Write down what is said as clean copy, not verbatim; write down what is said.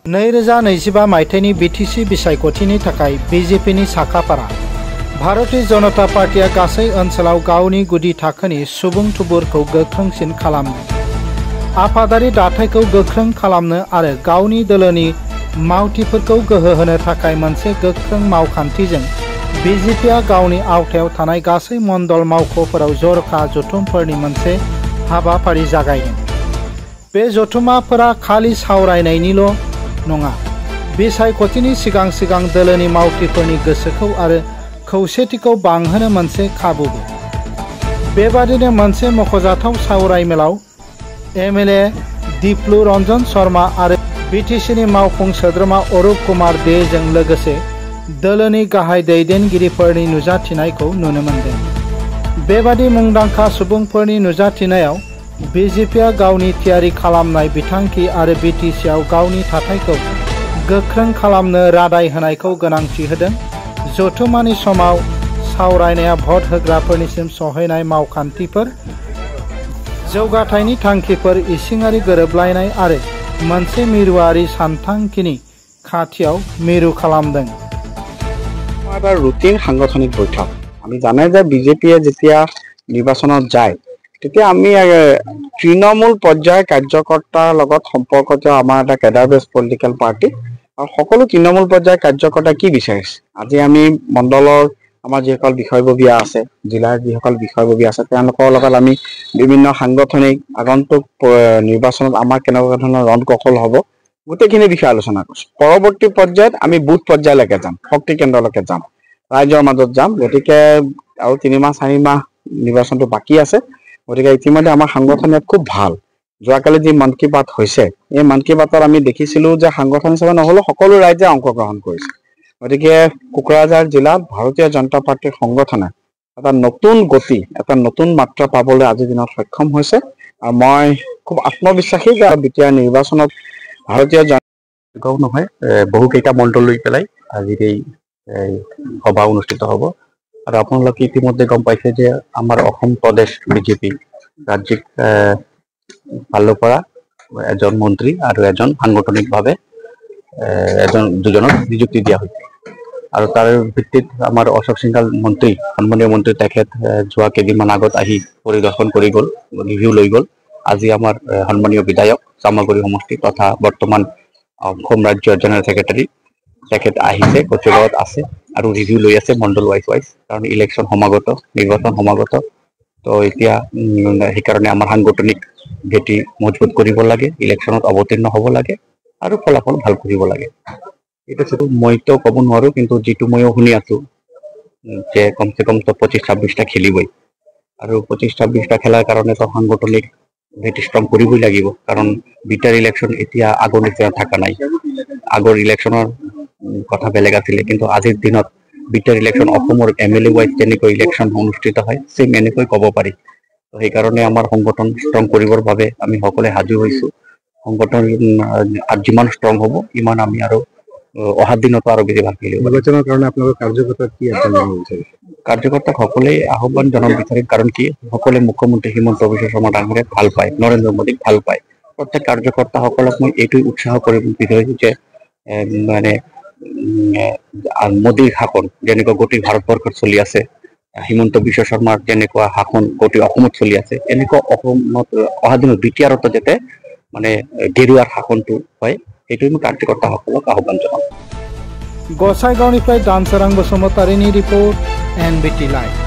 2025 मायथाइनि बिटिसि बिसायख'थिनि थाखाय बिजेपिनि साखाफारा भारतीय जनता पार्टीआ गासै ओनसोलाव गावनि गुदि थाखोनि सुबुं थुबुरखौ गोख्रोंसिन खालामनो, आफादारि दाथायखौ गोख्रों खालामनो आरो गावनि दोलोनि मावथिफोरखौ गोहो होनो थाखाय मोनसे गोख्रों मावखान्थिजों बिजेपिआ गावनि आवथायाव थानाय गासै मण्डल मावख'फोराव जर'खा जथुमफोरनि मोनसे हाबाफारि जागायदों। बे जथुमाफोरा खालि सावरायनायनिल' नङा, बिसायख'थिनि सिगां सिगां दोलोनि मावथिफोरनि गोसोखौ आरो खौसेथिखौ बांहोनो मोनसे खाबुबो। बेबादिनो मोनसे मख'जाथाव सावरायमेलाव एमएलए दिप्लु रन्जन शर्मा आरो बिटिसिनि मावफुं सोद्रोमा अरुप कुमार देजों लोगोसे दोलोनि गाहाय दैदेनगिरिफोरनि नुजाथिनायखौ नुनो मोन्दों। बेबादि मुंदांखा सुबुंफोरनि नुजाथिनायाव बिजेपिआ गावनि थियारि खालामनाय बिथांखि आरो बिटिसिआव गावनि थाथायखौ गोख्रों खालामनो रादाय होनायखौ गोनांथि होदों। जथुमानि समाव सावरायनाया भट होग्राफोरनिसिम सहैनाय मावखान्थिफोर, जौगाथायनि थांखिफोर, इसिङारि गोरोबलायनाय आरो मोनसे मिरुआरि सानथांखिनि खाथियाव मिरु खालामदों। এটা ৰুটিন সাংগঠনিক বৈঠক। আমি জানে যে বিজেপিয়ে যেতিয়া নিৰ্বাচনত যায় তেতিয়া আমি তৃণমূল পৰ্যায়ৰ কাৰ্যকৰ্তাৰ লগত সম্পৰ্কিত আমাৰ এটা কেডাৰ বেছ পলিটিকেল পাৰ্টি আৰু সকলো তৃণমূল পৰ্যায়ৰ কাৰ্যকৰ্তাই কি বিচাৰিছে। আজি আমি মণ্ডলৰ আমাৰ যিসকল বিষয়ববীয়া আছে, জিলাৰ যিসকল বিষয়ববীয়া আছে, তেওঁলোকৰ লগত আমি বিভিন্ন সাংগঠনিক আগন্তুক নিৰ্বাচনত আমাৰ কেনেকুৱা ধৰণৰ ৰণ কৌশল হ'ব গোটেইখিনি বিষয়ে আলোচনা কৰিছোঁ। পৰৱৰ্তী পৰ্যায়ত আমি বুথ পৰ্যায়লৈকে যাম, শক্তি কেন্দ্ৰলৈকে যাম, ৰাইজৰ মাজত যাম। গতিকে আৰু 3 মাহ 4 মাহ নিৰ্বাচনটো বাকী আছে। গতিকে ইতিমধ্যে আমাৰ সাংগঠনিক খুব ভাল। যোৱাকালি যি মন কী বাত হৈছে, এই মন কী বাতত আমি দেখিছিলোঁ যে সাংগঠন হিচাপে নহ'লেও সকলো ৰাইজে অংশগ্ৰহণ কৰিছে। গতিকে কোকৰাঝাৰ জিলাত ভাৰতীয় জনতা পাৰ্টীৰ সংগঠনে এটা নতুন গতি, এটা নতুন মাত্ৰা পাবলৈ আজিৰ দিনত সক্ষম হৈছে। আৰু মই খুব আত্মবিশ্বাসী যে বিটিআৰ নিৰ্বাচনত ভাৰতীয় জনতা নহয় বহুকেইটা মণ্ডল লৈ পেলাই আজিৰ এই সভা অনুষ্ঠিত হ'ব। আৰু আপোনালোকে ইতিমধ্যে গম পাইছে যে আমাৰ অসম প্ৰদেশ বিজেপি ৰাজ্যিক ফালৰ পৰা এজন মন্ত্ৰী আৰু এজন সাংগঠনিকভাৱে দুজনক নিযুক্তি দিয়া হৈছে। আৰু তাৰ ভিত্তিত আমাৰ অশোক সিংঘাল মন্ত্ৰী, সন্মানীয় মন্ত্ৰী, তেখেত যোৱা কেইদিনমান আগত আহি পৰিদৰ্শন কৰি গ'ল, ৰিভিউ লৈ গ'ল। আজি আমাৰ সন্মানীয় বিধায়ক চামগুৰি সমষ্টি তথা বৰ্তমান অসম ৰাজ্যৰ জেনেৰেল ছেক্ৰেটাৰী তেখেত আহিছে, কচুগাঁৱত আছে আৰু ৰিভিউ লৈ আছে মণ্ডল ৱাইজ কাৰণ ইলেকশ্যন সমাগত, নিৰ্বাচন সমাগত। তো এতিয়া সেইকাৰণে আমাৰ সাংগঠনিক ভেটি মজবুত কৰিব লাগে, ইলেকশ্যনত অৱতীৰ্ণ হ'ব লাগে আৰু ফলাফল ভাল কৰিব লাগে। এইটো মইতো ক'ব নোৱাৰোঁ, কিন্তু যিটো ময়ো শুনি আছোঁ যে কমচে কম 25-26টা খেলিবই। আৰু 25-26টা খেলাৰ কাৰণেতো সাংগঠনিক ভেটি ষ্ট্ৰং কৰিবই লাগিব। কাৰণ বিটাৰ ইলেকশ্যন এতিয়া আগৰ নিচিনা থকা নাই। আগৰ ইলেকশ্যনৰ কথা বেলেগ আছিলে, কিন্তু আজিৰ দিনত বিটাৰ ইলেকশ্যন অসমৰ MLA ৱাইজ যেনেকৈ ইলেকশ্যন অনুষ্ঠিত হয় চেম এনেকৈ ক'ব পাৰি। তো সেইকাৰণে আমাৰ সংগঠন ষ্ট্ৰং কৰিবৰ বাবে আমি সকলোৱে সাজু হৈছোঁ। সংগঠন যিমান ষ্ট্ৰং হ'ব ইমান আমি আৰু অহা দিনতো আৰু বেছি ভাল খেলিব। নিৰ্বাচনৰ কাৰণে আপোনালোকৰ কাৰ্যকৰ্তা কি আহ্বান বিচাৰিছে? কাৰ্যকৰ্তাক সকলোৱে আহ্বান জনাব বিচাৰিম, কাৰণ কি সকলোৱে মুখ্যমন্ত্ৰী হিমন্ত বিশ্ব শৰ্মা ডাঙৰীয়াক ভাল পায়, নৰেন্দ্ৰ মোদীক ভাল পায়। প্ৰত্যেক কাৰ্যকৰ্তাসকলক মই এইটোৱে উৎসাহ কৰিব বিচাৰিছোঁ যে মানে মোদীৰ শাসন যেনেকুৱা গোটেই ভাৰতবৰ্ষত চলি আছে, হিমন্ত বিশ্ব শৰ্মাৰ যেনেকুৱা শাসন গোটেই অসমত চলি আছে, এনেকুৱা অসমত অহা দিনত বিটিআৰত যাতে মানে গেৰুৱাৰ শাসনটো হয়, সেইটোৱে মই কাৰ্যকৰ্তাসকলক আহ্বান জনাম। গোসাইগাঁওনিफ्राय दानसोरां बसुमतारीनि रिपर्ट NBT लाइभ।